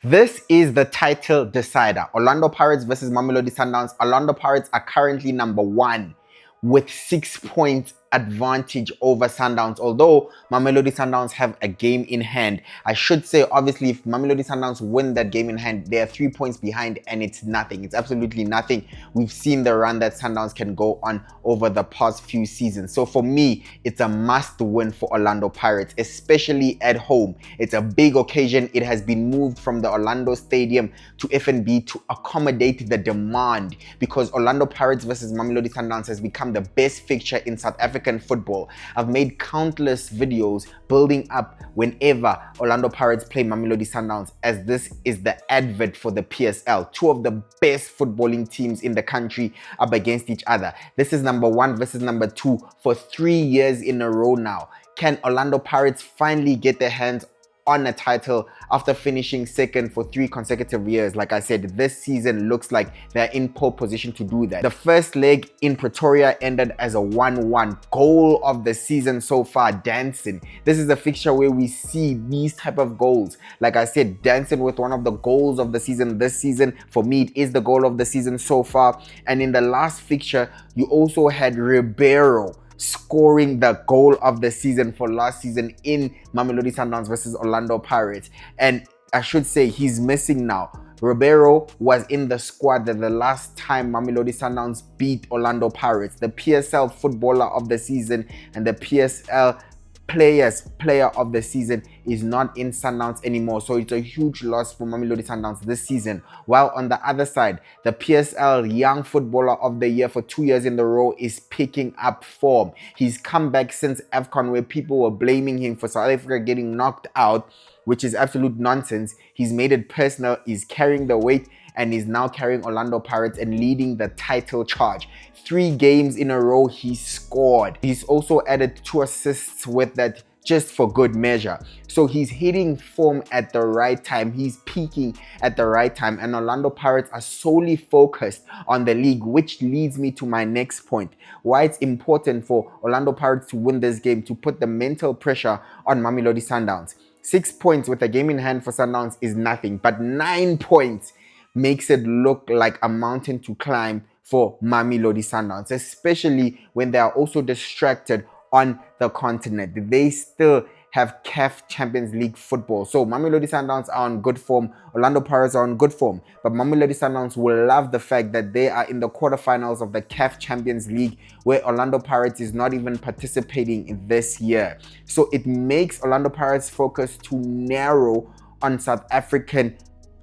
This is the title decider. Orlando Pirates versus Mamelodi Sundowns. Orlando Pirates are currently number one with 6 points advantage over Sundowns. Although Mamelodi Sundowns have a game in hand, I should say, obviously, if Mamelodi Sundowns win that game in hand, they are 3 points behind and it's nothing. It's absolutely nothing. We've seen the run that Sundowns can go on over the past few seasons. So for me, it's a must win for Orlando Pirates, especially at home. It's a big occasion. It has been moved from the Orlando Stadium to FNB to accommodate the demand, because Orlando Pirates versus Mamelodi Sundowns has become the best fixture in South African football. I've made countless videos building up whenever Orlando Pirates play Mamelodi Sundowns, as this is the advert for the PSL. Two of the best footballing teams in the country up against each other. This is number one versus number two for 3 years in a row now. Can Orlando Pirates finally get their hands on a title after finishing second for 3 consecutive years? Like I said, this season looks like they're in pole position to do that. The first leg in Pretoria ended as a 1-1. Goal of the season so far, dancing. This is the fixture where we see these type of goals. Like I said, dancing with one of the goals of the season this season. For me, it is the goal of the season so far. And in the last fixture, you also had Ribeiro scoring the goal of the season for last season in Mamelodi Sundowns versus Orlando Pirates. And I should say he's missing now. Ribeiro was in the squad that the last time Mamelodi Sundowns beat Orlando Pirates. The PSL footballer of the season and the PSL player of the season is not in Sundowns anymore, so it's a huge loss for Mamelodi Sundowns this season. While on the other side, the PSL Young Footballer of the Year for 2 years in a row is picking up form. He's come back since AFCON, where people were blaming him for South Africa getting knocked out, which is absolute nonsense. He's made it personal, he's carrying the weight, and is now carrying Orlando Pirates and leading the title charge. 3 games in a row he scored. He's also added 2 assists with that, just for good measure. So he's hitting form at the right time. He's peaking at the right time. And Orlando Pirates are solely focused on the league, which leads me to my next point. Why it's important for Orlando Pirates to win this game, to put the mental pressure on Mamelodi Sundowns. 6 points with a game in hand for Sundowns is nothing, but 9 points makes it look like a mountain to climb for Mamelodi Sundowns, especially when they are also distracted on the continent. They still have CAF Champions League football. So Mamelodi Sundowns are on good form, Orlando Pirates are on good form, but Mamelodi Sundowns will love the fact that they are in the quarterfinals of the CAF Champions League, where Orlando Pirates is not even participating in this year. So it makes Orlando Pirates' focus to narrow on South African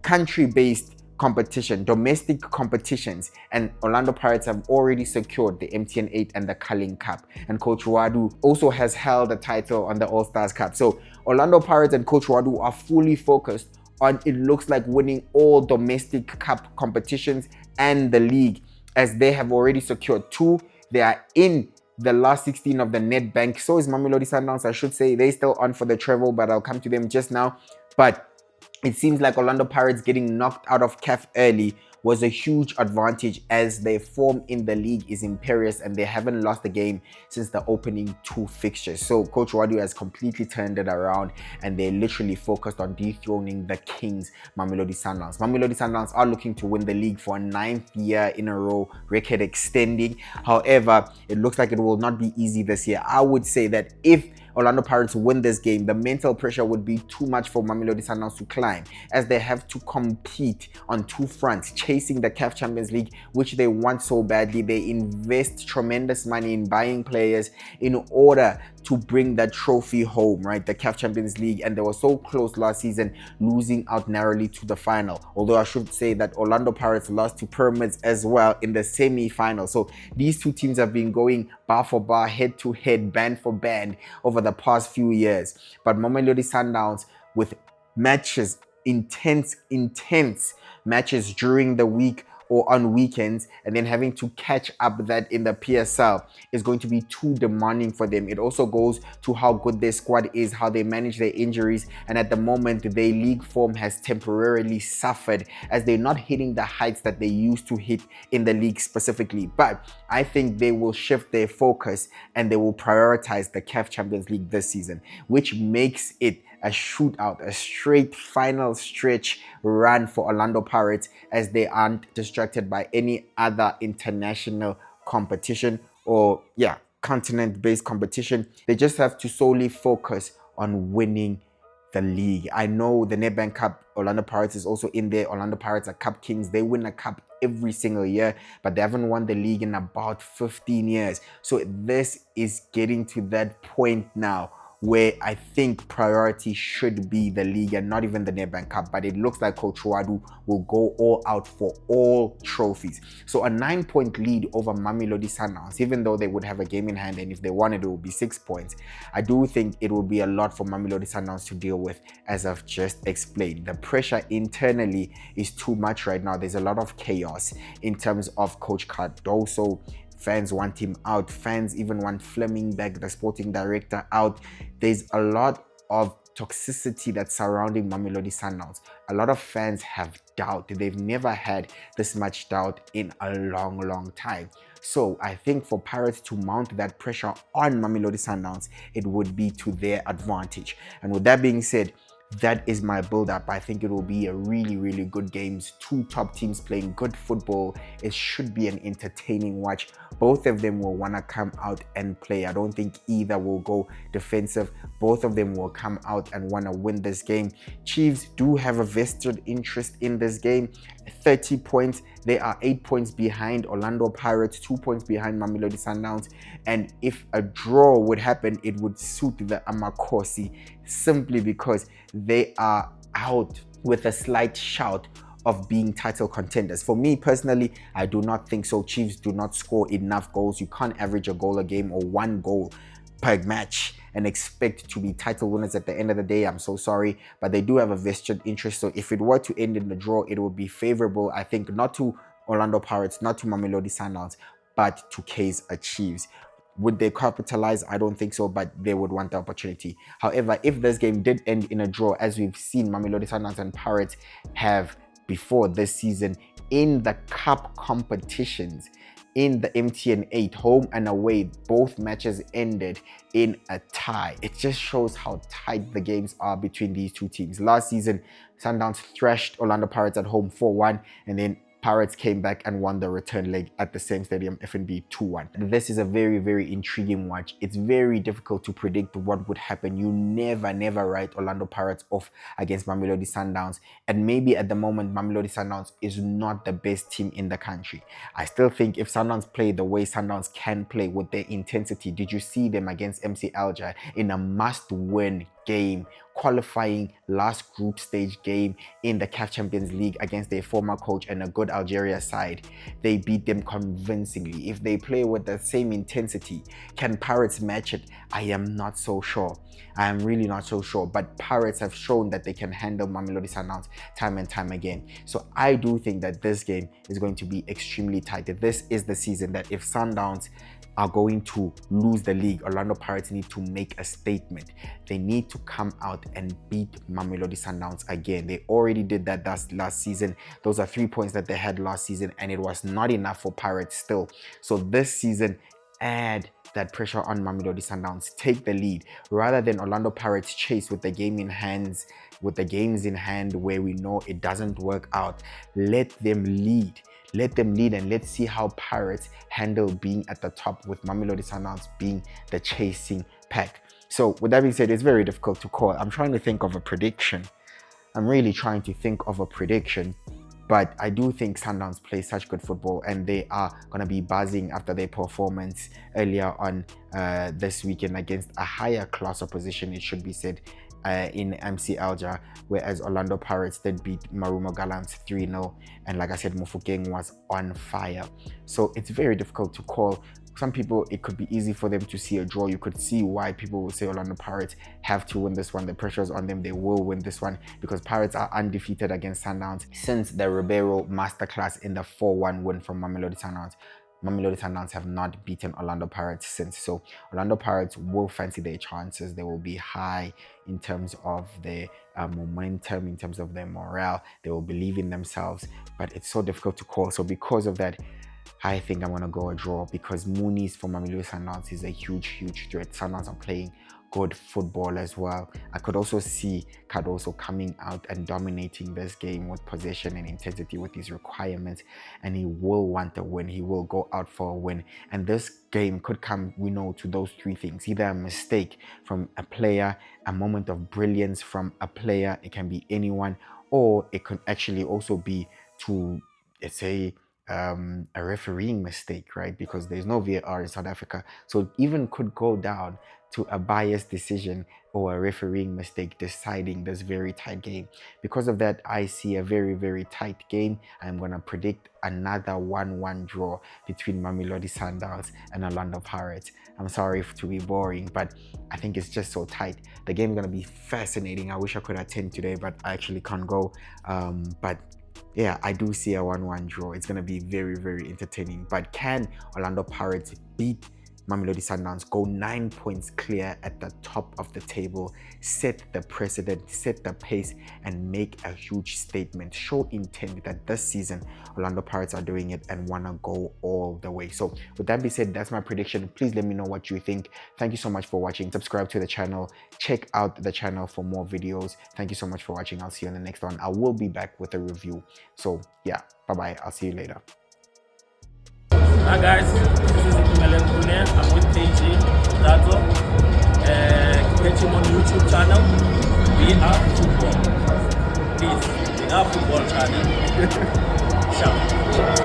country-based competition, domestic competitions, and Orlando Pirates have already secured the MTN 8 and the Carling Cup, and Coach Wadu also has held the title on the All-Stars Cup. So Orlando Pirates and Coach Wadu are fully focused on, it looks like, winning all domestic cup competitions and the league, as they have already secured 2. They are in the last 16 of the Nedbank. So is Mamelodi Sundowns, I should say. They're still on for the treble, but I'll come to them just now. But it seems like Orlando Pirates getting knocked out of CAF early was a huge advantage, as their form in the league is imperious and they haven't lost a game since the opening 2 fixtures. So Coach Wadu has completely turned it around and they're literally focused on dethroning the Kings, Mamelodi Sundowns. Mamelodi Sundowns are looking to win the league for a 9th year in a row, record extending. However, it looks like it will not be easy this year. I would say that if Orlando Pirates win this game, the mental pressure would be too much for Mamelodi Sundowns to climb, as they have to compete on 2 fronts, chasing the CAF Champions League, which they want so badly. They invest tremendous money in buying players in order to bring that trophy home, right? The CAF Champions League, and they were so close last season, losing out narrowly to the final. Although I should say that Orlando Pirates lost to Pyramids as well in the semi-final. So these 2 teams have been going bar for bar, head to head, band for band over the past few years. But Mamelodi Sundowns, with matches, intense matches during the week or on weekends, and then having to catch up that in the PSL is going to be too demanding for them. It also goes to how good their squad is, how they manage their injuries, and at the moment their league form has temporarily suffered, as they're not hitting the heights that they used to hit in the league specifically. But I think they will shift their focus and they will prioritize the CAF Champions League this season, which makes it a shootout, a straight final stretch run for Orlando Pirates, as they aren't distracted by any other international competition or continent-based competition. They just have to solely focus on winning the league. I know the Nedbank Cup, Orlando Pirates is also in there. Orlando Pirates are cup kings. They win a cup every single year, but they haven't won the league in about 15 years. So this is getting to that point now where I think priority should be the league and not even the Nedbank Cup. But it looks like Coach Wadu will go all out for all trophies. So a 9-point lead over Mamelodi Sundowns, even though they would have a game in hand, and if they won it would be 6 points. I do think it will be a lot for Mamelodi Sundowns to deal with, as I've just explained. The pressure internally is too much right now. There's a lot of chaos in terms of Coach Cardoso. Fans want him out. Fans even want Fleming back, the sporting director, out. There's a lot of toxicity that's surrounding Mamelodi Sundowns. A lot of fans have doubt. They've never had this much doubt in a long time. So I think for Pirates to mount that pressure on Mamelodi Sundowns, it would be to their advantage. And with that being said, that is my build-up. I think it will be a really good games. Two top teams playing good football. It should be an entertaining watch. Both of them will want to come out and play. I don't think either will go defensive. Both of them will come out and want to win this game. Chiefs do have a vested interest in this game. 30 points. They are 8 points behind Orlando Pirates, 2 points behind Mamelodi Sundowns. And if a draw would happen, it would suit the Amakosi, simply because they are out with a slight shout of being title contenders. For me personally, I do not think so. Chiefs do not score enough goals. You can't average a goal a game or 1 goal per match and expect to be title winners at the end of the day. I'm so sorry, but they do have a vested interest. So if it were to end in the draw, it would be favorable, I think, not to Orlando Pirates, not to Mamelodi Sundowns, but to Kaizer Chiefs. Would they capitalize? I don't think so, but they would want the opportunity. However, if this game did end in a draw, as we've seen Mamelodi Sundowns and Pirates have before this season in the cup competitions, in the MTN 8, home and away, both matches ended in a tie. It just shows how tight the games are between these two teams. Last season, Sundowns thrashed Orlando Pirates at home 4-1, and then Pirates came back and won the return leg at the same stadium, FNB 2-1. This is a very intriguing watch. It's very difficult to predict what would happen. You never write Orlando Pirates off against Mamelodi Sundowns. And maybe at the moment, Mamelodi Sundowns is not the best team in the country. I still think if Sundowns play the way Sundowns can play with their intensity, did you see them against MC Alger in a must-win game, qualifying last group stage game in the CAF Champions League against their former coach and a good Algeria side? They beat them convincingly. If they play with the same intensity, can Pirates match it? I am not so sure. I am really not so sure. But Pirates have shown that they can handle Mamelodi Sundowns time and time again. So I do think that this game is going to be extremely tight. This is the season that if Sundowns are going to lose the league, Orlando Pirates need to make a statement. They need to come out and beat Mamelodi Sundowns again. They already did that last season. Those are 3 points that they had last season, and it was not enough for Pirates still. So this season, add that pressure on Mamelodi Sundowns. Take the lead rather than Orlando Pirates chase with the game in hands, with the games in hand where we know it doesn't work out. Let them lead. Let them lead, and let's see how Pirates handle being at the top with Mamelodi Sundowns being the chasing pack. So with that being said, it's very difficult to call. I'm trying to think of a prediction. I'm really trying to think of a prediction, but I do think Sundowns play such good football, and they are going to be buzzing after their performance earlier on this weekend against a higher class opposition, it should be said, in MC Alger, whereas Orlando Pirates did beat Marumo Gallants 3-0, and like I said, Mofokeng was on fire. So it's very difficult to call. Some people, it could be easy for them to see a draw. You could see why people will say Orlando Pirates have to win this one. The pressure is on them. They will win this one because Pirates are undefeated against Sundowns since the Ribeiro masterclass in the 4-1 win from Mamelodi Sundowns. Mamelodi Sundowns have not beaten Orlando Pirates since. So Orlando Pirates will fancy their chances. They will be high in terms of their momentum, in terms of their morale. They will believe in themselves, but it's so difficult to call. So because of that, I think I'm going to go a draw because Mooney's for Mamelodi Sundowns is a huge threat. Sundowns are playing good football as well. I could also see Cardoso coming out and dominating this game with possession and intensity with his requirements, and he will want a win. He will go out for a win, and this game could come, we know, to those three things: either a mistake from a player, a moment of brilliance from a player, it can be anyone, or it could actually also be to, let's say, a refereeing mistake, right? Because there's no VAR in South Africa, so it even could go down to a biased decision or a refereeing mistake deciding this very tight game. Because of that, I see a very, very tight game. I'm going to predict another 1-1 draw between Mamelodi Sundowns and Orlando Pirates. I'm sorry to be boring, but I think it's just so tight. The game is going to be fascinating. I wish I could attend today, but I actually can't go. But yeah, I do see a 1-1 draw. It's going to be very, very entertaining. But can Orlando Pirates beat Mamelodi Sundowns, go 9 points clear at the top of the table, set the precedent, set the pace, and make a huge statement, show intent that this season Orlando Pirates are doing it and want to go all the way? So with that being said, that's my prediction. Please let me know what you think. Thank you so much for watching. Subscribe to the channel. Check out the channel for more videos. Thank you so much for watching. I'll see you on the next one. I will be back with a review. So yeah, bye-bye. I'll see you later. Hi guys, this is Mamelodi. I'm with KG Dato. Catch him on YouTube channel. We are football. Please, we are football channel. Ciao.